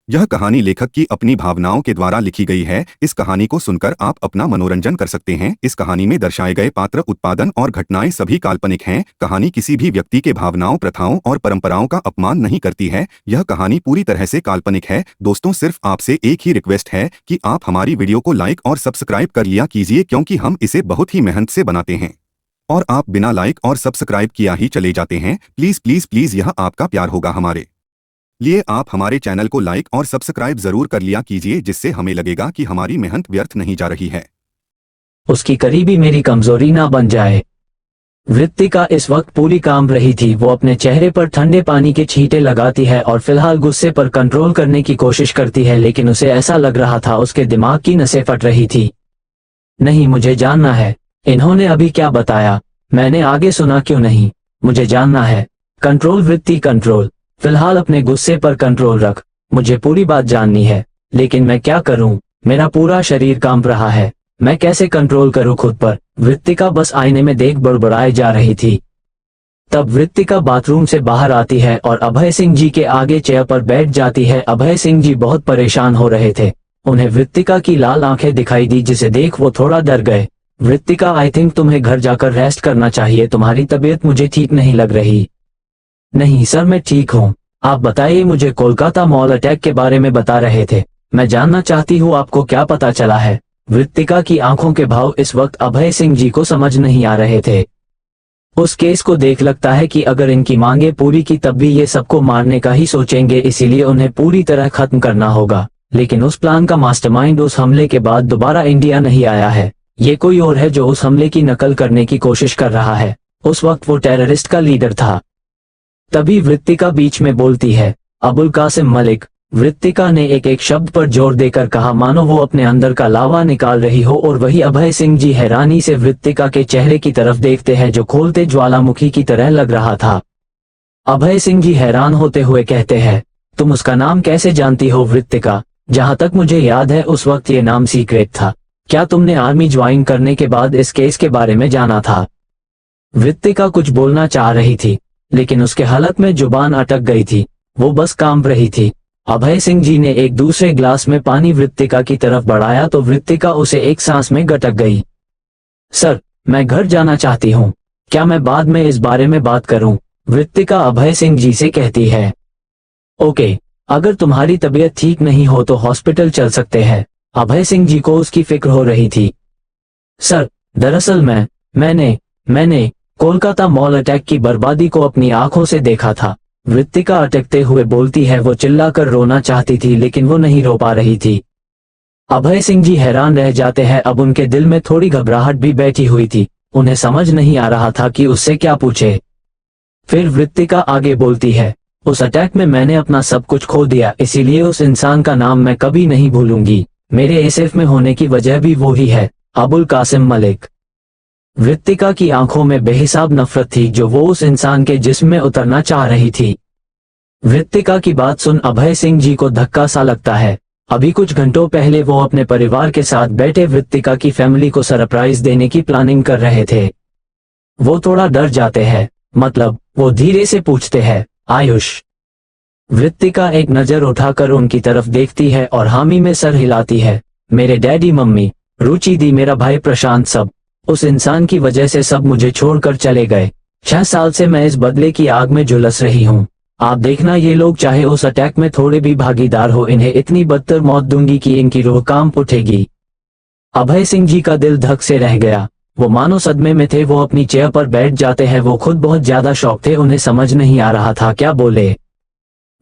यह कहानी लेखक की अपनी भावनाओं के द्वारा लिखी गई है। इस कहानी को सुनकर आप अपना मनोरंजन कर सकते हैं। इस कहानी में दर्शाए गए पात्र, उत्पादन और घटनाएं सभी काल्पनिक हैं। कहानी किसी भी व्यक्ति के भावनाओं, प्रथाओं और परंपराओं का अपमान नहीं करती है। यह कहानी पूरी तरह से काल्पनिक है। दोस्तों, सिर्फ आपसे एक ही रिक्वेस्ट है कि आप हमारी वीडियो को लाइक और सब्सक्राइब कर लिया कीजिए, क्योंकि हम इसे बहुत ही मेहनत से बनाते हैं और आप बिना लाइक और सब्सक्राइब किया ही चले जाते हैं। प्लीज प्लीज प्लीज, यह आपका प्यार होगा हमारे लिए। आप हमारे चैनल को लाइक और सब्सक्राइब जरूर कर लिया कीजिए, जिससे हमें लगेगा कि हमारी मेहनत व्यर्थ नहीं जा रही है। उसकी करीबी मेरी कमजोरी ना बन जाए। वृत्तिका इस वक्त पूरी काम रही थी। वो अपने चेहरे पर ठंडे पानी के छींटे लगाती है और फिलहाल गुस्से पर कंट्रोल करने की कोशिश करती है, लेकिन उसे ऐसा लग रहा था उसके दिमाग की नसें फट रही थी। नहीं, मुझे जानना है इन्होंने अभी क्या बताया। मैंने आगे सुना क्यों नहीं, मुझे जानना है। कंट्रोल वृत्ति, कंट्रोल। फिलहाल अपने गुस्से पर कंट्रोल रख, मुझे पूरी बात जाननी है। लेकिन मैं क्या करूं, मेरा पूरा शरीर कांप रहा है। मैं कैसे कंट्रोल करूं खुद पर। वृत्तिका बस आईने में देख बड़बड़ाए जा रही थी। तब वृत्तिका बाथरूम से बाहर आती है और अभय सिंह जी के आगे चेयर पर बैठ जाती है। अभय सिंह जी बहुत परेशान हो रहे थे। उन्हें वृत्तिका की लाल आंखें दिखाई दी, जिसे देख वो थोड़ा डर गए। वृत्तिका, आई थिंक तुम्हें घर जाकर रेस्ट करना चाहिए, तुम्हारी तबीयत मुझे ठीक नहीं लग रही। नहीं सर, मैं ठीक हूँ। आप बताइए, मुझे कोलकाता मॉल अटैक के बारे में बता रहे थे। मैं जानना चाहती हूँ आपको क्या पता चला है। वृत्तिका की आंखों के भाव इस वक्त अभय सिंह जी को समझ नहीं आ रहे थे। उस केस को देख लगता है कि अगर इनकी मांगे पूरी की तब भी ये सबको मारने का ही सोचेंगे, इसीलिए उन्हें पूरी तरह खत्म करना होगा। लेकिन उस प्लान का मास्टरमाइंड उस हमले के बाद दोबारा इंडिया नहीं आया है। ये कोई और है जो उस हमले की नकल करने की कोशिश कर रहा है। उस वक्त वो टेररिस्ट का लीडर था। तभी वृत्तिका बीच में बोलती है, अबुल कासिम मलिक। वृत्तिका ने एक एक शब्द पर जोर देकर कहा, मानो वो अपने अंदर का लावा निकाल रही हो। और वही अभय सिंह जी हैरानी से वृत्तिका के चेहरे की तरफ देखते हैं, जो खोलते ज्वालामुखी की तरह लग रहा था। अभय सिंह जी हैरान होते हुए कहते हैं, तुम उसका नाम कैसे जानती हो वृत्तिका? जहां तक मुझे याद है उस वक्त ये नाम सीक्रेट था। क्या तुमने आर्मी ज्वाइन करने के बाद इस केस के बारे में जाना था? वृत्तिका कुछ बोलना चाह रही थी, लेकिन उसके हलक में जुबान अटक गई थी। वो बस कांप रही थी। अभय सिंह जी ने एक दूसरे ग्लास में पानी वृत्तिका की तरफ बढ़ाया तो वृत्तिका उसे एक सांस में गटक गई। सर, मैं घर जाना चाहती हूँ, क्या मैं बाद में इस बारे में बात करूं? वृत्तिका अभय सिंह जी से कहती है। ओके, अगर तुम्हारी तबीयत ठीक नहीं हो तो हॉस्पिटल चल सकते हैं। अभय सिंह जी को उसकी फिक्र हो रही थी। सर, दरअसल मैंने कोलकाता मॉल अटैक की बर्बादी को अपनी आंखों से देखा था। वृत्तिका अटकते हुए बोलती है। वो चिल्लाकर रोना चाहती थी, लेकिन वो नहीं रो पा रही थी। अभय सिंह जी हैरान रह जाते हैं। अब उनके दिल में थोड़ी घबराहट भी बैठी हुई थी। उन्हें समझ नहीं आ रहा था कि उससे क्या पूछे। फिर वृत्तिका आगे बोलती है, उस अटैक में मैंने अपना सब कुछ खो दिया, इसीलिए उस इंसान का नाम मैं कभी नहीं भूलूंगी। मेरे एसएफ में होने की वजह भी वो ही है, अबुल कासिम मलिक। वृत्तिका की आंखों में बेहिसाब नफरत थी, जो वो उस इंसान के जिस्म में उतरना चाह रही थी। वृत्तिका की बात सुन अभय सिंह जी को धक्का सा लगता है। अभी कुछ घंटों पहले वो अपने परिवार के साथ बैठे वृत्तिका की फैमिली को सरप्राइज देने की प्लानिंग कर रहे थे। वो थोड़ा डर जाते हैं, मतलब वो धीरे से पूछते हैं, आयुष? वृत्तिका एक नजर उठाकर उनकी तरफ देखती है और हामी में सर हिलाती है। मेरे डैडी, मम्मी, रुचि दी, मेरा भाई प्रशांत, सब उस इंसान की वजह से सब मुझे छोड़कर चले गए। 6 साल से मैं इस बदले की आग में झुलस रही हूँ। आप देखना, ये लोग चाहे उस अटैक में थोड़े भी भागीदार हो, इन्हें इतनी बदतर मौत दूंगी कि इनकी रूह कांप उठेगी। अभय सिंह जी का दिल धक से रह गया। वो मानो सदमे में थे। वो अपनी चेयर पर बैठ जाते हैं। वो खुद बहुत ज्यादा शॉक थे, उन्हें समझ नहीं आ रहा था क्या बोले।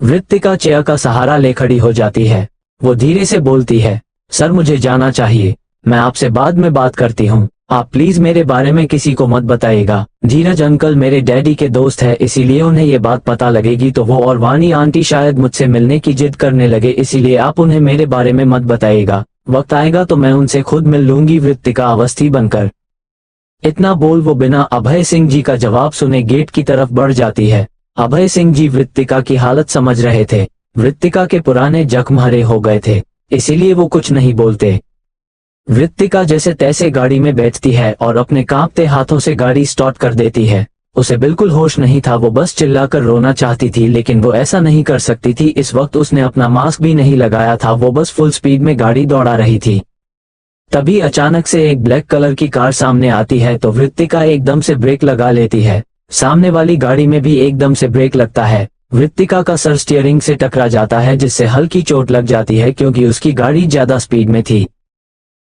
वृत्तिका चेयर का सहारा ले खड़ी हो जाती है। वो धीरे से बोलती है, सर मुझे जाना चाहिए, मैं आपसे बाद में बात करती हूँ। आप प्लीज मेरे बारे में किसी को मत बताइएगा। धीरज अंकल मेरे डैडी के दोस्त है, इसीलिए उन्हें ये बात पता लगेगी तो वो और वानी आंटी शायद मुझसे मिलने की जिद करने लगे, इसीलिए आप उन्हें मेरे बारे में मत बताइएगा। वक्त आएगा तो मैं उनसे खुद मिल लूंगी। वृत्तिका अवस्थी बनकर इतना बोल वो बिना अभय सिंह जी का जवाब सुने गेट की तरफ बढ़ जाती है। अभय सिंह जी वृत्तिका की हालत समझ रहे थे। वृत्तिका के पुराने जख्म हरे हो गए थे, इसीलिए वो कुछ नहीं बोलते। वृत्तिका जैसे तैसे गाड़ी में बैठती है और अपने कांपते हाथों से गाड़ी स्टार्ट कर देती है। उसे बिल्कुल होश नहीं था, वो बस चिल्लाकर रोना चाहती थी लेकिन वो ऐसा नहीं कर सकती थी। इस वक्त उसने अपना मास्क भी नहीं लगाया था, वो बस फुल स्पीड में गाड़ी दौड़ा रही थी। तभी अचानक से एक ब्लैक कलर की कार सामने आती है तो वृत्तिका एकदम से ब्रेक लगा लेती है। सामने वाली गाड़ी में भी एकदम से ब्रेक लगता है। वृत्तिका का सर स्टीयरिंग से टकरा जाता है जिससे हल्की चोट लग जाती है क्योंकि उसकी गाड़ी ज्यादा स्पीड में थी।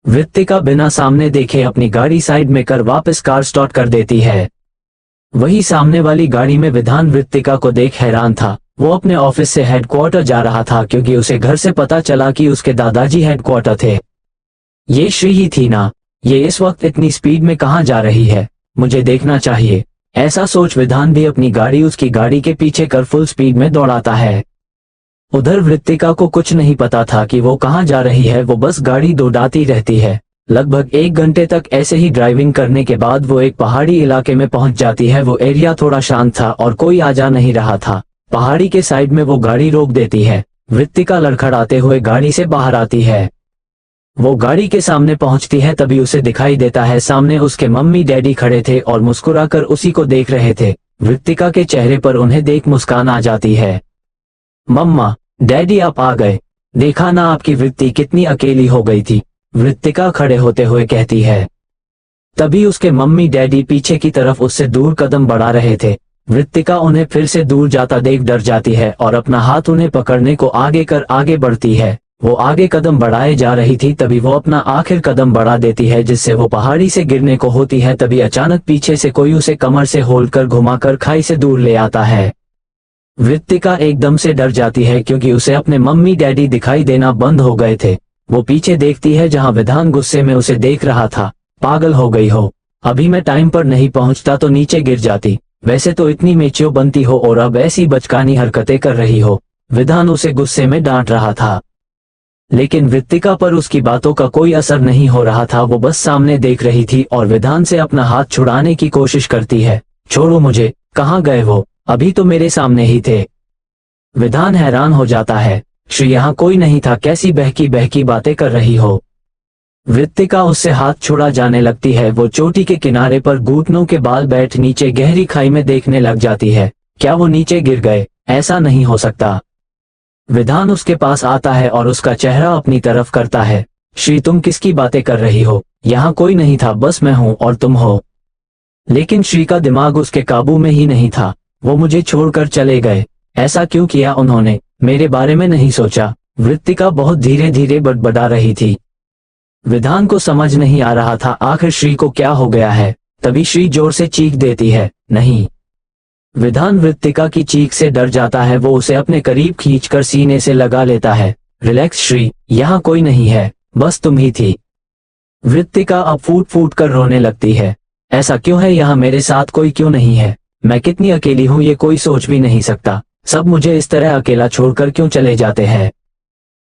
वृत्तिका बिना सामने देखे अपनी गाड़ी साइड में कर वापस कार स्टार्ट कर देती है। वही सामने वाली गाड़ी में विधान वृत्तिका को देख हैरान था। वो अपने ऑफिस से हेडक्वार्टर जा रहा था क्योंकि उसे घर से पता चला कि उसके दादाजी हेडक्वार्टर थे। ये श्री ही थी ना, ये इस वक्त इतनी स्पीड में कहाँ जा रही है, मुझे देखना चाहिए। ऐसा सोच विधान भी अपनी गाड़ी उसकी गाड़ी के पीछे कर फुल स्पीड में दौड़ाता है। उधर वृत्तिका को कुछ नहीं पता था कि वो कहाँ जा रही है, वो बस गाड़ी दौड़ाती रहती है। लगभग 1 घंटे तक ऐसे ही ड्राइविंग करने के बाद वो एक पहाड़ी इलाके में पहुंच जाती है। वो एरिया थोड़ा शांत था और कोई आ जा नहीं रहा था। पहाड़ी के साइड में वो गाड़ी रोक देती है। वृत्तिका लड़खड़ाते हुए गाड़ी से बाहर आती है। वो गाड़ी के सामने पहुंचती है तभी उसे दिखाई देता है सामने उसके मम्मी डैडी खड़े थे और मुस्कुराकर उसी को देख रहे थे। वृत्तिका के चेहरे पर उन्हें देख मुस्कान आ जाती है। मम्मा, डैडी आप आ गए, देखा ना आपकी वृत्ति कितनी अकेली हो गई थी, वृत्तिका खड़े होते हुए कहती है। तभी उसके मम्मी डैडी पीछे की तरफ उससे दूर कदम बढ़ा रहे थे। वृत्तिका उन्हें फिर से दूर जाता देख डर जाती है और अपना हाथ उन्हें पकड़ने को आगे कर आगे बढ़ती है। वो आगे कदम बढ़ाए जा रही थी तभी वो अपना आखिर कदम बढ़ा देती है जिससे वो पहाड़ी से गिरने को होती है। तभी अचानक पीछे से कोई उसे कमर से होल्ड कर घुमाकर खाई से दूर ले आता है। वृत्तिका एकदम से डर जाती है क्योंकि उसे अपने मम्मी डैडी दिखाई देना बंद हो गए थे। वो पीछे देखती है जहां विधान गुस्से में उसे देख रहा था। पागल हो गई हो, अभी मैं टाइम पर नहीं पहुंचता तो नीचे गिर जाती, वैसे तो इतनी मेच्योर बनती हो और अब ऐसी बचकानी हरकतें कर रही हो। विधान उसे गुस्से में डांट रहा था लेकिन वृत्तिका पर उसकी बातों का कोई असर नहीं हो रहा था। वो बस सामने देख रही थी और विधान से अपना हाथ छुड़ाने की कोशिश करती है। छोड़ो मुझे, कहाँ गए वो, अभी तो मेरे सामने ही थे। विधान हैरान हो जाता है, श्री यहाँ कोई नहीं था, कैसी बहकी बहकी बातें कर रही हो। वृत्तिका उससे हाथ छुड़ा जाने लगती है। वो चोटी के किनारे पर घुटनों के बाल बैठ नीचे गहरी खाई में देखने लग जाती है। क्या वो नीचे गिर गए? ऐसा नहीं हो सकता। विधान उसके पास आता है और उसका चेहरा अपनी तरफ करता है। श्री तुम किसकी बातें कर रही हो, यहाँ कोई नहीं था, बस मैं हूँ और तुम हो। लेकिन श्री का दिमाग उसके काबू में ही नहीं था। वो मुझे छोड़कर चले गए, ऐसा क्यों किया उन्होंने, मेरे बारे में नहीं सोचा। वृत्तिका बहुत धीरे धीरे बड़बड़ा रही थी। विधान को समझ नहीं आ रहा था आखिर श्री को क्या हो गया है। तभी श्री जोर से चीख देती है, नहीं। विधान वृत्तिका की चीख से डर जाता है। वो उसे अपने करीब खींचकर सीने से लगा लेता है। रिलैक्स श्री, यहाँ कोई नहीं है, बस तुम ही थी। वृत्तिका अब फूट फूट कर रोने लगती है। ऐसा क्यों है, यहाँ मेरे साथ कोई क्यों नहीं है, मैं कितनी अकेली हूँ ये कोई सोच भी नहीं सकता। सब मुझे इस तरह अकेला छोड़कर क्यों चले जाते हैं।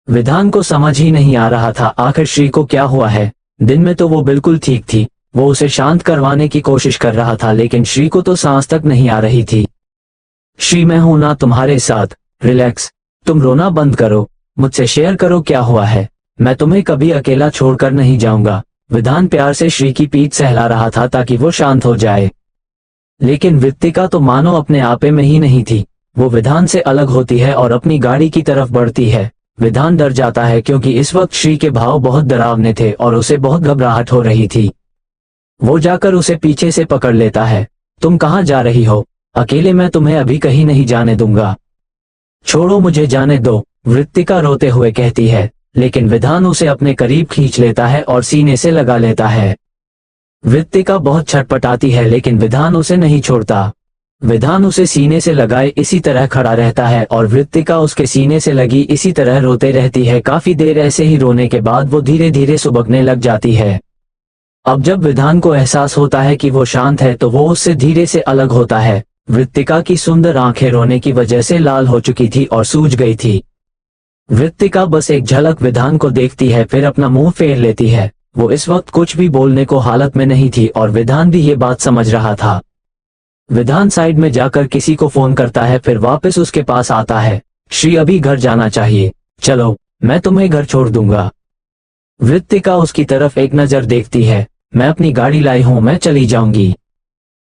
विधान को समझ ही नहीं आ रहा था आखिर श्री को क्या हुआ है। दिन में तो वो बिल्कुल ठीक थी। वो उसे शांत करवाने की कोशिश कर रहा था लेकिन श्री को तो सांस तक नहीं आ रही थी। श्री मैं हूं ना तुम्हारे साथ, रिलैक्स, तुम रोना बंद करो, मुझसे शेयर करो क्या हुआ है, मैं तुम्हें कभी अकेला छोड़कर नहीं जाऊंगा। विधान प्यार से श्री की पीठ सहला रहा था ताकि वो शांत हो जाए। लेकिन वृत्तिका तो मानो अपने आपे में ही नहीं थी। वो विधान से अलग होती है और अपनी गाड़ी की तरफ बढ़ती है। विधान डर जाता है क्योंकि इस वक्त श्री के भाव बहुत डरावने थे और उसे बहुत घबराहट हो रही थी। वो जाकर उसे पीछे से पकड़ लेता है। तुम कहाँ जा रही हो, अकेले मैं तुम्हें अभी कहीं नहीं जाने दूंगा, छोड़ो मुझे जाने दो, वृत्तिका रोते हुए कहती है। लेकिन विधान उसे अपने करीब खींच लेता है और सीने से लगा लेता है। वृत्तिका बहुत छटपटाती है लेकिन विधान उसे नहीं छोड़ता। विधान उसे सीने से लगाए इसी तरह खड़ा रहता है और वृत्तिका उसके सीने से लगी इसी तरह रोते रहती है। काफी देर ऐसे ही रोने के बाद वो धीरे धीरे सुबकने लग जाती है। अब जब विधान को एहसास होता है कि वो शांत है तो वो उससे धीरे से अलग होता है। वृत्तिका की सुंदर आंखें रोने की वजह से लाल हो चुकी थी और सूज गई थी। वृत्तिका बस एक झलक विधान को देखती है फिर अपना मुंह फेर लेती है। वो इस वक्त कुछ भी बोलने को हालत में नहीं थी और विधान भी ये बात समझ रहा था। विधान साइड में जाकर किसी को फोन करता है फिर वापस उसके पास आता है। श्री अभी घर जाना चाहिए, चलो मैं तुम्हें घर छोड़ दूंगा। वृत्तिका उसकी तरफ एक नजर देखती है। मैं अपनी गाड़ी लाई हूं, मैं चली जाऊंगी।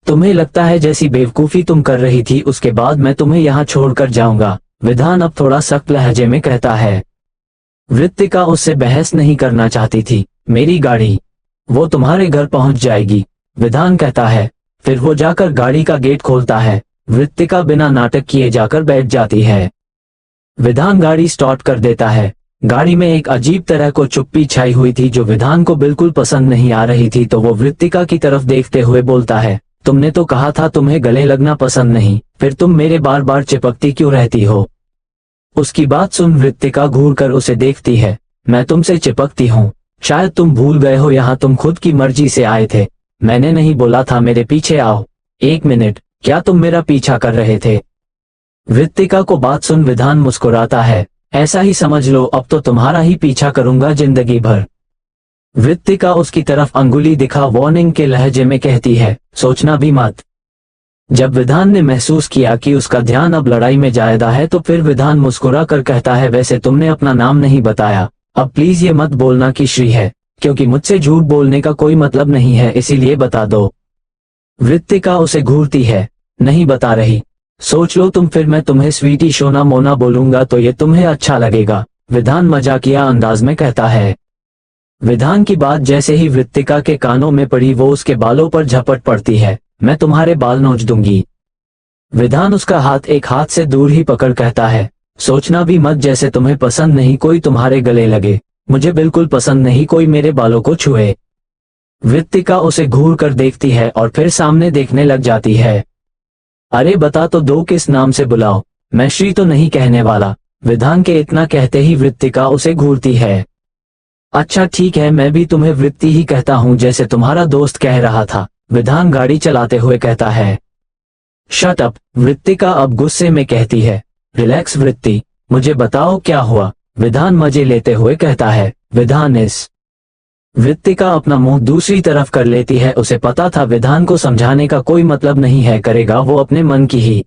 तुम्हें लगता है जैसी बेवकूफी तुम कर रही थी उसके बाद मैं तुम्हें यहाँ छोड़कर जाऊंगा, विधान अब थोड़ा सख्त लहजे में कहता है। वृत्तिका उससे बहस नहीं करना चाहती थी। मेरी गाड़ी, वो तुम्हारे घर पहुंच जाएगी, विधान कहता है। फिर वो जाकर गाड़ी का गेट खोलता है। वृत्तिका बिना नाटक किए जाकर बैठ जाती है। विधान गाड़ी स्टार्ट कर देता है। गाड़ी में एक अजीब तरह को चुप्पी छाई हुई थी जो विधान को बिल्कुल पसंद नहीं आ रही थी, तो वो वृत्तिका की तरफ देखते हुए बोलता है, तुमने तो कहा था तुम्हें गले लगना पसंद नहीं, फिर तुम मेरे बार बार चिपकती क्यों रहती हो? उसकी बात सुन वृत्तिका घूरकर उसे देखती है। मैं तुमसे चिपकती हूँ, शायद तुम भूल गए हो, यहाँ तुम खुद की मर्जी से आए थे, मैंने नहीं बोला था मेरे पीछे आओ। एक मिनट, क्या तुम मेरा पीछा कर रहे थे? वृत्तिका को बात सुन विधान मुस्कुराता है। ऐसा ही समझ लो, अब तो तुम्हारा ही पीछा करूंगा जिंदगी भर। वृत्तिका उसकी तरफ अंगुली दिखा वार्निंग के लहजे में कहती है, सोचना भी मत। जब विधान ने महसूस किया कि उसका ध्यान अब लड़ाई में ज्यादा है तो फिर विधान मुस्कुरा कर कहता है, वैसे तुमने अपना नाम नहीं बताया, अब प्लीज ये मत बोलना कि श्री है, क्योंकि मुझसे झूठ बोलने का कोई मतलब नहीं है, इसीलिए बता दो। वृत्तिका उसे घूरती है। नहीं बता रही? सोच लो तुम, फिर मैं तुम्हें स्वीटी सोना मोना बोलूंगा तो ये तुम्हें अच्छा लगेगा, विधान मजाकिया अंदाज में कहता है। विधान की बात जैसे ही वृत्तिका के कानों में पड़ी वो उसके बालों पर झपट पड़ती है। मैं तुम्हारे बाल नोच दूंगी। विधान उसका हाथ एक हाथ से दूर ही पकड़ कहता है, सोचना भी मत, जैसे तुम्हें पसंद नहीं कोई तुम्हारे गले लगे, मुझे बिल्कुल पसंद नहीं कोई मेरे बालों को छुए। वृत्तिका उसे घूर कर देखती है और फिर सामने देखने लग जाती है। अरे बता तो दो, किस नाम से बुलाओ? मैं श्री तो नहीं कहने वाला। विधान के इतना कहते ही वृत्तिका उसे घूरती है। अच्छा ठीक है, मैं भी तुम्हें वृत्ति ही कहता हूँ जैसे तुम्हारा दोस्त कह रहा था, विधान गाड़ी चलाते हुए कहता है। शट अप, वृत्तिका अब गुस्से में कहती है। रिलैक्स वृत्ति, मुझे बताओ क्या हुआ, विधान मजे लेते हुए कहता है। विधान इस वृत्तिका अपना मुंह दूसरी तरफ कर लेती है। उसे पता था विधान को समझाने का कोई मतलब नहीं है, करेगा वो अपने मन की ही।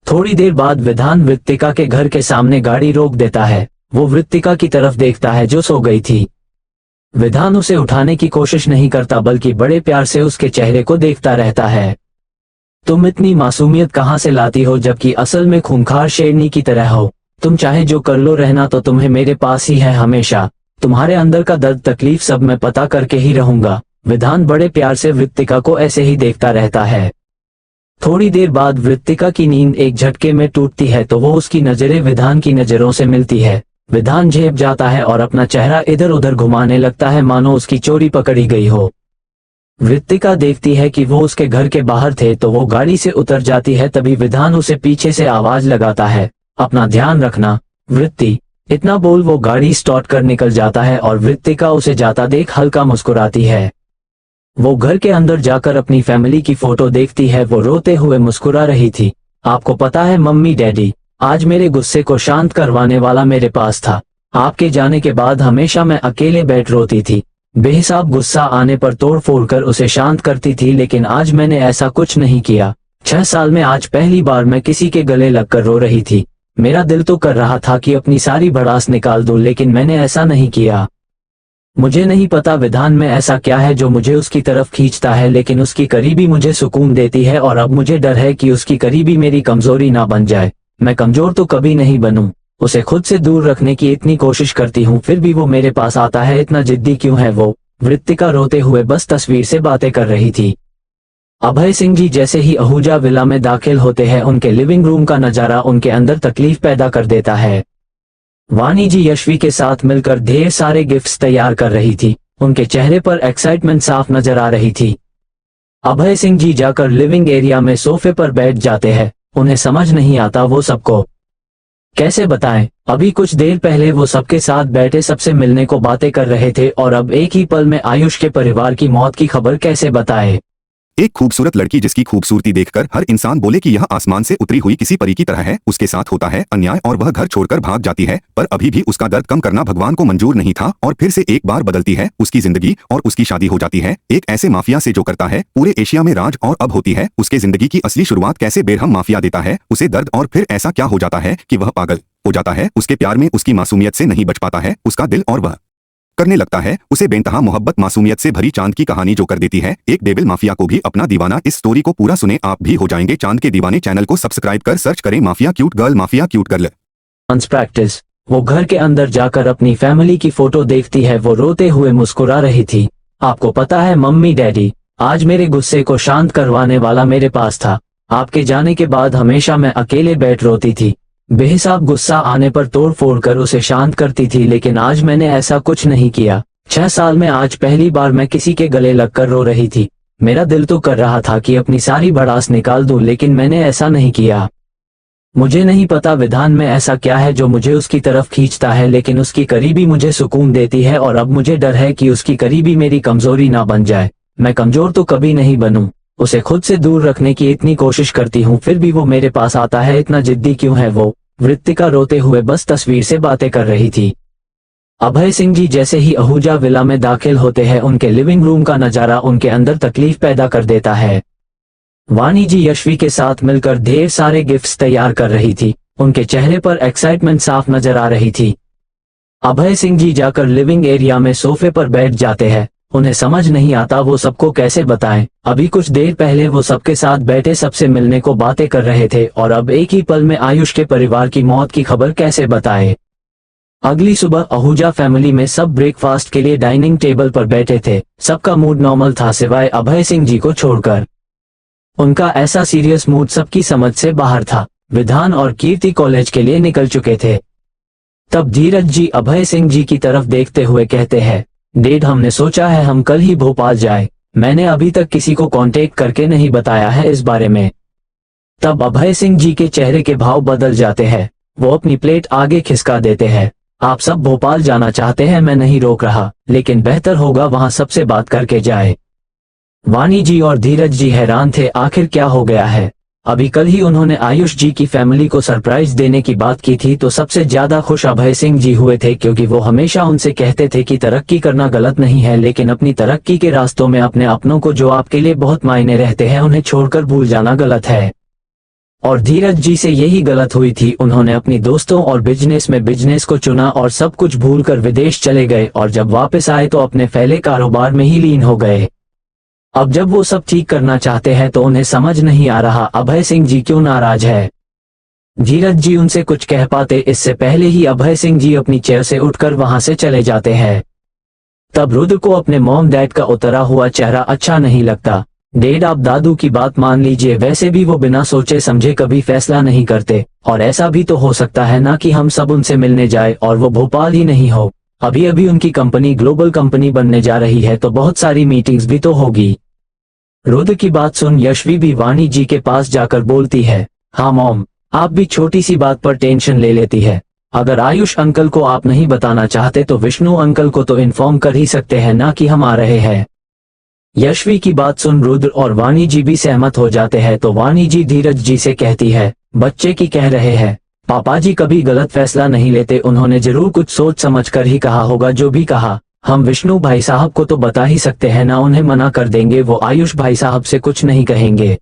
थोड़ी देर बाद विधान वृत्तिका के घर के सामने गाड़ी रोक देता है। वो वृत्तिका की तरफ देखता है जो सो गई थी। विधान उसे उठाने की कोशिश नहीं करता बल्कि बड़े प्यार से उसके चेहरे को देखता रहता है। तुम इतनी मासूमियत कहाँ से लाती हो, जबकि असल में खूंखार शेरनी की तरह हो। तुम चाहे जो कर लो, रहना तो तुम्हें मेरे पास ही है हमेशा। तुम्हारे अंदर का दर्द तकलीफ सब मैं पता करके ही रहूंगा। विधान बड़े प्यार से वृत्तिका को ऐसे ही देखता रहता है। थोड़ी देर बाद वृत्तिका की नींद एक झटके में टूटती है तो वो उसकी नजरें विधान की नजरों से मिलती है। विधान झेप जाता है और अपना चेहरा इधर उधर घुमाने लगता है मानो उसकी चोरी पकड़ी गई हो। वृत्तिका देखती है कि वो उसके घर के बाहर थे तो वो गाड़ी से उतर जाती है। तभी विधान उसे पीछे से आवाज लगाता है, अपना ध्यान रखना वृत्ति। इतना बोल वो गाड़ी स्टार्ट कर निकल जाता है और वृत्तिका उसे जाता देख हल्का मुस्कुराती है। वो घर के अंदर जाकर अपनी फैमिली की फोटो देखती है। वो रोते हुए मुस्कुरा रही थी। आपको पता है मम्मी डैडी, आज मेरे गुस्से को शांत करवाने वाला मेरे पास था। आपके जाने के बाद हमेशा मैं अकेले बैठ रोती थी, बेहिसाब गुस्सा आने पर तोड़ फोड़ कर उसे शांत करती थी, लेकिन आज मैंने ऐसा कुछ नहीं किया। 6 साल में आज पहली बार मैं किसी के गले लगकर रो रही थी। मेरा दिल तो कर रहा था कि अपनी सारी भड़ास निकाल दूं, लेकिन मैंने ऐसा नहीं किया। मुझे नहीं पता विधान में ऐसा क्या है जो मुझे उसकी तरफ खींचता है, लेकिन उसकी करीबी मुझे सुकून देती है और अब मुझे डर है कि उसकी करीबी मेरी कमजोरी ना बन जाए। मैं कमजोर तो कभी नहीं बनूं। उसे खुद से दूर रखने की इतनी कोशिश करती हूँ फिर भी वो मेरे पास आता है, इतना जिद्दी क्यों है वो? वृत्तिका रोते हुए बस तस्वीर से बातें कर रही थी। अभय सिंह जी जैसे ही आहूजा विला में दाखिल होते हैं उनके लिविंग रूम का नजारा उनके अंदर तकलीफ पैदा कर देता है। वानी जी यशवी के साथ मिलकर ढेर सारे गिफ्ट्स तैयार कर रही थी। उनके चेहरे पर एक्साइटमेंट साफ नजर आ रही थी। अभय सिंह जी जाकर लिविंग एरिया में सोफे पर बैठ जाते हैं। उन्हें समझ नहीं आता वो सबको कैसे बताएं। अभी कुछ देर पहले वो सबके साथ बैठे सबसे मिलने को बातें कर रहे थे और अब एक ही पल में आयुष के परिवार की मौत की खबर कैसे बताए। एक खूबसूरत लड़की जिसकी खूबसूरती देखकर हर इंसान बोले कि यह आसमान से उतरी हुई किसी परी की तरह है, उसके साथ होता है अन्याय और वह घर छोड़कर भाग जाती है, पर अभी भी उसका दर्द कम करना भगवान को मंजूर नहीं था और फिर से एक बार बदलती है उसकी जिंदगी और उसकी शादी हो जाती है एक ऐसे माफिया से जो करता है पूरे एशिया में राज। और अब होती है उसके जिंदगी की असली शुरुआत। कैसे बेरहम माफिया देता है उसे दर्द और फिर ऐसा क्या हो जाता है कि वह पागल हो जाता है। उसके प्यार में उसकी मासूमियत से नहीं बच पाता है उसका दिल और वह करने लगता है। उसे बेनतहा मोहब्बत मासूमियत से भरी चांद की कहानी जो कर देती है एक डेविल माफिया को भी अपना दीवाना। इस स्टोरी को पूरा सुने आप भी हो जाएंगे चांद के दीवाने। चैनल को सब्सक्राइब कर सर्च करें mafia cute girl, mafia cute girl. Dance practice. वो घर के अंदर जाकर अपनी फैमिली की फोटो देखती है। वो रोते हुए मुस्कुरा रही थी। आपको पता है मम्मी डैडी, आज मेरे गुस्से को शांत करवाने वाला मेरे पास था। आपके जाने के बाद हमेशा मैं अकेले बैठ रोती थी, बेहिसाब गुस्सा आने पर तोड़ फोड़ कर उसे शांत करती थी, लेकिन आज मैंने ऐसा कुछ नहीं किया। 6 साल में आज पहली बार मैं किसी के गले लगकर रो रही थी। मेरा दिल तो कर रहा था कि अपनी सारी भड़ास निकाल दूं, लेकिन मैंने ऐसा नहीं किया। मुझे नहीं पता विधान में ऐसा क्या है जो मुझे उसकी तरफ खींचता है, लेकिन उसकी करीबी मुझे सुकून देती है और अब मुझे डर है कि उसकी करीबी मेरी कमजोरी ना बन जाए। मैं कमजोर तो कभी नहीं बनूं। उसे खुद से दूर रखने की इतनी कोशिश करती हूँ, फिर भी वो मेरे पास आता है। इतना जिद्दी क्यों है वो? वृत्तिका रोते हुए बस तस्वीर से बातें कर रही थी। अभय सिंह जी जैसे ही आहूजा विला में दाखिल होते हैं, उनके लिविंग रूम का नजारा उनके अंदर तकलीफ पैदा कर देता है। वाणी जी यशवी के साथ मिलकर ढेर सारे गिफ्ट्स तैयार कर रही थी। उनके चेहरे पर एक्साइटमेंट साफ नजर आ रही थी। अभय सिंह जी जाकर लिविंग एरिया में सोफे पर बैठ जाते हैं। उन्हें समझ नहीं आता वो सबको कैसे बताएं। अभी कुछ देर पहले वो सबके साथ बैठे सबसे मिलने को बातें कर रहे थे और अब एक ही पल में आयुष के परिवार की मौत की खबर कैसे बताए। अगली सुबह आहूजा फैमिली में सब ब्रेकफास्ट के लिए डाइनिंग टेबल पर बैठे थे। सबका मूड नॉर्मल था सिवाय अभय सिंह जी को छोड़कर। उनका ऐसा सीरियस मूड सबकी समझ से बाहर था। विधान और कीर्ति कॉलेज के लिए निकल चुके थे। तब धीरज जी अभय सिंह जी की तरफ देखते हुए कहते हैं, डैड हमने सोचा है हम कल ही भोपाल जाए। मैंने अभी तक किसी को कांटेक्ट करके नहीं बताया है इस बारे में। तब अभय सिंह जी के चेहरे के भाव बदल जाते हैं। वो अपनी प्लेट आगे खिसका देते हैं। आप सब भोपाल जाना चाहते हैं, मैं नहीं रोक रहा, लेकिन बेहतर होगा वहां सबसे बात करके जाए। वाणी जी और धीरज जी हैरान थे, आखिर क्या हो गया है। अभी कल ही उन्होंने आयुष जी की फैमिली को सरप्राइज देने की बात की थी, तो सबसे ज्यादा खुश अभय सिंह जी हुए थे, क्योंकि वो हमेशा उनसे कहते थे कि तरक्की करना गलत नहीं है, लेकिन अपनी तरक्की के रास्तों में अपने अपनों को जो आपके लिए बहुत मायने रहते हैं उन्हें छोड़कर भूल जाना गलत है। और धीरज जी से यही गलत हुई थी। उन्होंने अपनी दोस्तों और बिजनेस में बिजनेस को चुना और सब कुछ भूलकर विदेश चले गए, और जब वापस आए तो अपने फैले कारोबार में ही लीन हो गए। अब जब वो सब ठीक करना चाहते हैं तो उन्हें समझ नहीं आ रहा अभय सिंह जी क्यों नाराज है। धीरज जी उनसे कुछ कह पाते इससे पहले ही अभय सिंह जी अपनी चेयर से उठकर वहां से चले जाते हैं। तब रुद्र को अपने मॉम डैड का उतरा हुआ चेहरा अच्छा नहीं लगता। डैड आप दादू की बात मान लीजिए, वैसे भी वो बिना सोचे समझे कभी फैसला नहीं करते, और ऐसा भी तो हो सकता है ना कि हम सब उनसे मिलने जाए और वो भोपाल ही नहीं हो। अभी अभी उनकी कंपनी ग्लोबल कंपनी बनने जा रही है, तो बहुत सारी मीटिंग्स भी तो होगी। रुद्र की बात सुन यशवी भी वाणी जी के पास जाकर बोलती है, हाँ मॉम, आप भी छोटी सी बात पर टेंशन ले लेती है। अगर आयुष अंकल को आप नहीं बताना चाहते तो विष्णु अंकल को तो इन्फॉर्म कर ही सकते हैं ना कि हम आ रहे हैं। यशवी की बात सुन रुद्र और वाणी जी भी सहमत हो जाते हैं, तो वाणी जी धीरज जी से कहती है, बच्चे की कह रहे हैं, पापा जी कभी गलत फैसला नहीं लेते, उन्होंने जरूर कुछ सोच समझ कर ही कहा होगा जो भी कहा। हम विष्णु भाई साहब को तो बता ही सकते हैं ना, उन्हें मना कर देंगे, वो आयुष भाई साहब से कुछ नहीं कहेंगे।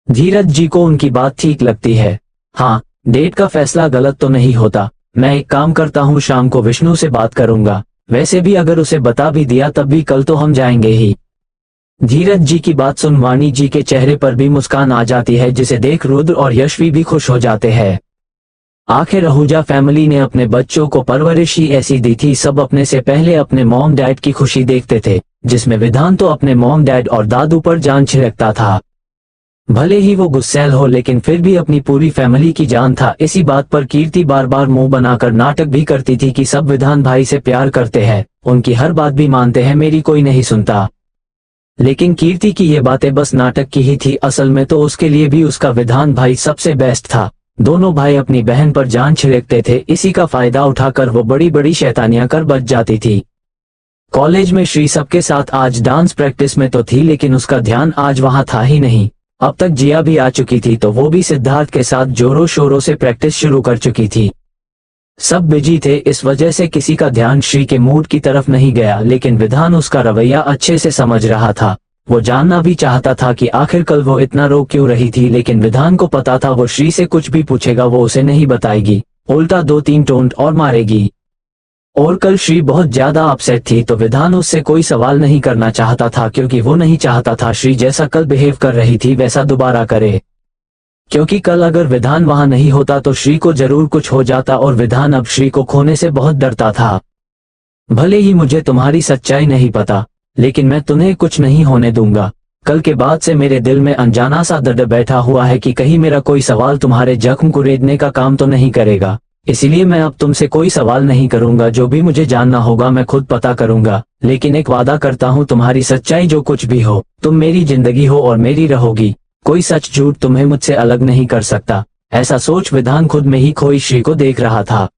धीरज जी को उनकी बात ठीक लगती है। हाँ, डेट का फैसला गलत तो नहीं होता। मैं एक काम करता हूँ, शाम को विष्णु से बात करूंगा। वैसे भी अगर उसे बता भी दिया तब भी कल तो हम जाएंगे ही। धीरज जी की बात सुन वाणी जी के चेहरे पर भी मुस्कान आ जाती है, जिसे देख रुद्र और यशवी भी खुश हो जाते हैं। आखिर आहूजा फैमिली ने अपने बच्चों को परवरिश ही ऐसी दी थी। सब अपने से पहले अपने मॉम डैड की खुशी देखते थे, जिसमें विधान तो अपने मॉम डैड और दादू पर जान छिड़कता था। भले ही वो गुस्सैल हो, लेकिन फिर भी अपनी पूरी फैमिली की जान था। इसी बात पर कीर्ति बार बार मुंह बनाकर नाटक भी करती थी कि सब विधान भाई से प्यार करते हैं, उनकी हर बात भी मानते हैं, मेरी कोई नहीं सुनता। लेकिन कीर्ति की ये बातें बस नाटक की ही थी, असल में तो उसके लिए भी उसका विधान भाई सबसे बेस्ट था। दोनों भाई अपनी बहन पर जान छिड़कते थे, इसी का फायदा उठाकर वो बड़ी बड़ी शैतानियां कर बच जाती थी। कॉलेज में श्री सबके साथ आज डांस प्रैक्टिस में तो थी, लेकिन उसका ध्यान आज वहां था ही नहीं। अब तक जिया भी आ चुकी थी, तो वो भी सिद्धार्थ के साथ जोरों शोरों से प्रैक्टिस शुरू कर चुकी थी। सब बिजी थे, इस वजह से किसी का ध्यान श्री के मूड की तरफ नहीं गया, लेकिन विधान उसका रवैया अच्छे से समझ रहा था। वो जानना भी चाहता था कि आखिर कल वो इतना रो क्यों रही थी, लेकिन विधान को पता था वो श्री से कुछ भी पूछेगा वो उसे नहीं बताएगी, उल्टा 2-3 टोंट और मारेगी। और कल श्री बहुत ज्यादा अपसेट थी तो विधान उससे कोई सवाल नहीं करना चाहता था, क्योंकि वो नहीं चाहता था श्री जैसा कल बिहेव कर रही थी वैसा दोबारा करे। क्योंकि कल अगर विधान वहां नहीं होता तो श्री को जरूर कुछ हो जाता और विधान अब श्री को खोने से बहुत डरता था। भले ही मुझे तुम्हारी सच्चाई नहीं पता, लेकिन मैं तुम्हें कुछ नहीं होने दूंगा। कल के बाद से मेरे दिल में अनजाना सा डर बैठा हुआ है कि कहीं मेरा कोई सवाल तुम्हारे जख्म को रेदने का काम तो नहीं करेगा। इसीलिए मैं अब तुमसे कोई सवाल नहीं करूंगा, जो भी मुझे जानना होगा मैं खुद पता करूंगा। लेकिन एक वादा करता हूँ, तुम्हारी सच्चाई जो कुछ भी हो, तुम मेरी जिंदगी हो और मेरी रहोगी। कोई सच झूठ तुम्हें मुझसे अलग नहीं कर सकता। ऐसा सोच विधान खुद में ही खोई श्री को देख रहा था।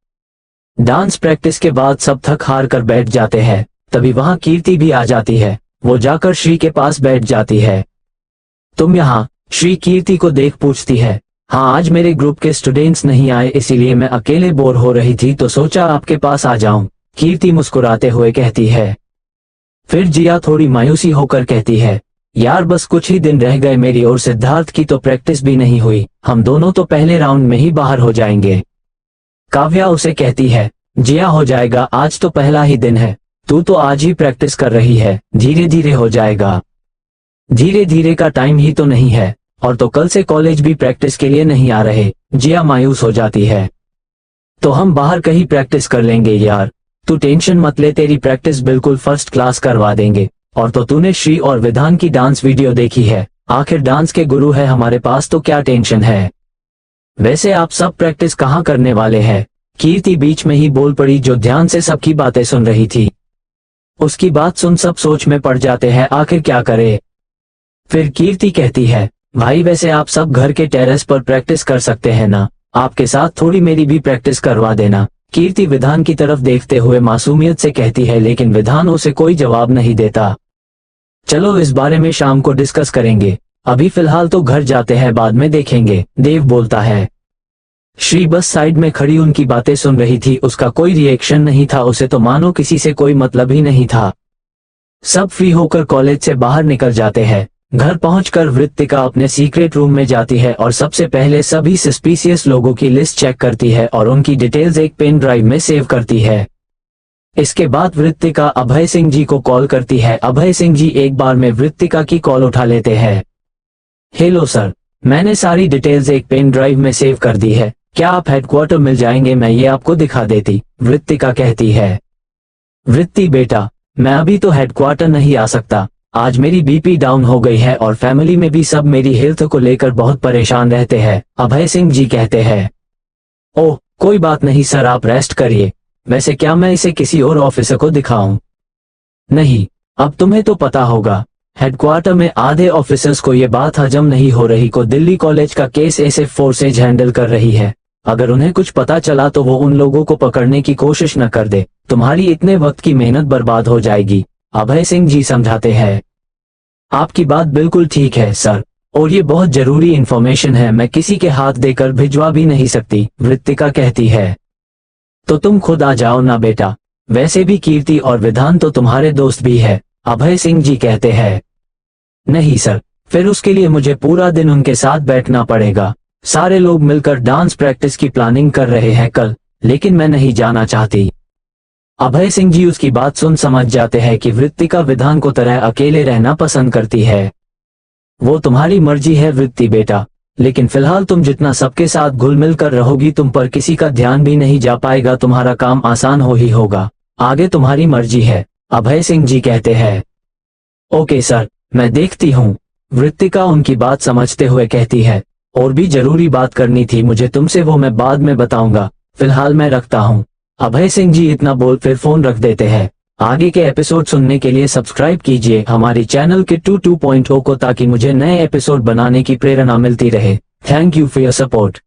डांस प्रैक्टिस के बाद सब थक हार कर बैठ जाते हैं। तभी वहां कीर्ति भी आ जाती है। वो जाकर श्री के पास बैठ जाती है। तुम यहाँ? श्री कीर्ति को देख पूछती है। हाँ, आज मेरे ग्रुप के स्टूडेंट्स नहीं आए, इसीलिए मैं अकेले बोर हो रही थी तो सोचा आपके पास आ जाऊं, कीर्ति मुस्कुराते हुए कहती है। फिर जिया थोड़ी मायूसी होकर कहती है, यार बस कुछ ही दिन रह गए मेरी और सिद्धार्थ की तो प्रैक्टिस भी नहीं हुई, हम दोनों तो पहले राउंड में ही बाहर हो जाएंगे। काव्या उसे कहती है, जिया हो जाएगा, आज तो पहला ही दिन है, तू तो आज ही प्रैक्टिस कर रही है, धीरे धीरे हो जाएगा। धीरे धीरे का टाइम ही तो नहीं है, और तो कल से कॉलेज भी प्रैक्टिस के लिए नहीं आ रहे। जिया मायूस हो जाती है। तो हम बाहर कहीं प्रैक्टिस कर लेंगे यार, तू टेंशन मत ले, तेरी प्रैक्टिस बिल्कुल फर्स्ट क्लास करवा देंगे। और तो तूने श्री और विधान की डांस वीडियो देखी है, आखिर डांस के गुरु है हमारे पास, तो क्या टेंशन है। वैसे आप सब प्रैक्टिस कहाँ करने वाले हैं? कीर्ति बीच में ही बोल पड़ी, जो ध्यान से सबकी बातें सुन रही थी। उसकी बात सुन सब सोच में पड़ जाते हैं, आखिर क्या करे। फिर कीर्ति कहती है, भाई वैसे आप सब घर के टेरेस पर प्रैक्टिस कर सकते हैं ना, आपके साथ थोड़ी मेरी भी प्रैक्टिस करवा देना। कीर्ति विधान की तरफ देखते हुए मासूमियत से कहती है, लेकिन विधान उसे कोई जवाब नहीं देता। चलो इस बारे में शाम को डिस्कस करेंगे, अभी फिलहाल तो घर जाते हैं, बाद में देखेंगे, देव बोलता है। श्री बस साइड में खड़ी उनकी बातें सुन रही थी, उसका कोई रिएक्शन नहीं था, उसे तो मानो किसी से कोई मतलब ही नहीं था। सब फ्री होकर कॉलेज से बाहर निकल जाते हैं। घर पहुंचकर वृत्तिका अपने सीक्रेट रूम में जाती है और सबसे पहले सभी सस्पिशियस लोगों की लिस्ट चेक करती है और उनकी डिटेल्स एक पेन ड्राइव में सेव करती है। इसके बाद वृत्तिका अभय सिंह जी को कॉल करती है। अभय सिंह जी एक बार में वृत्तिका की कॉल उठा लेते हैं। हेलो सर, मैंने सारी डिटेल्स एक पेन ड्राइव में सेव कर दी है, क्या आप हेडक्वार्टर मिल जाएंगे, मैं ये आपको दिखा देती, वृत्तिका कहती है। वृत्ति बेटा, मैं अभी तो हेडक्वार्टर नहीं आ सकता, आज मेरी बीपी डाउन हो गई है और फैमिली में भी सब मेरी हेल्थ को लेकर बहुत परेशान रहते हैं, अभय सिंह जी कहते हैं। ओह कोई बात नहीं सर, आप रेस्ट करिए। वैसे क्या मैं इसे किसी और ऑफिसर को दिखाऊं? नहीं, अब तुम्हें तो पता होगा, हेडक्वार्टर में आधे ऑफिसर्स को ये बात हजम नहीं हो रही को दिल्ली कॉलेज का केस ऐसे फोर्सेज हैंडल कर रही है। अगर उन्हें कुछ पता चला तो वो उन लोगों को पकड़ने की कोशिश न कर दे, तुम्हारी इतने वक्त की मेहनत बर्बाद हो जाएगी, अभय सिंह जी समझाते हैं। आपकी बात बिल्कुल ठीक है सर, और ये बहुत जरूरी इंफॉर्मेशन है, मैं किसी के हाथ देकर भिजवा भी नहीं सकती, वृत्तिका कहती है। तो तुम खुद आ जाओ ना बेटा, वैसे भी कीर्ति और विधान तो तुम्हारे दोस्त भी है, अभय सिंह जी कहते हैं। नहीं सर, फिर उसके लिए मुझे पूरा दिन उनके साथ बैठना पड़ेगा, सारे लोग मिलकर डांस प्रैक्टिस की प्लानिंग कर रहे हैं कल, लेकिन मैं नहीं जाना चाहती। अभय सिंह जी उसकी बात सुन समझ जाते हैं कि वृत्तिका विधान को तरह अकेले रहना पसंद करती है। वो तुम्हारी मर्जी है वृत्ति बेटा, लेकिन फिलहाल तुम जितना सबके साथ घुल मिल कर रहोगी तुम पर किसी का ध्यान भी नहीं जा पाएगा, तुम्हारा काम आसान हो ही होगा, आगे तुम्हारी मर्जी है, अभय सिंह जी कहते हैं। ओके सर, मैं देखती हूँ, वृत्तिका उनकी बात समझते हुए कहती है। और भी जरूरी बात करनी थी मुझे तुमसे, वो मैं बाद में बताऊंगा, फिलहाल मैं रखता हूँ। अभय सिंह जी इतना बोल फिर फोन रख देते हैं। आगे के एपिसोड सुनने के लिए सब्सक्राइब कीजिए हमारी चैनल के 2.0 को, ताकि मुझे नए एपिसोड बनाने की प्रेरणा मिलती रहे। Thank you for your support.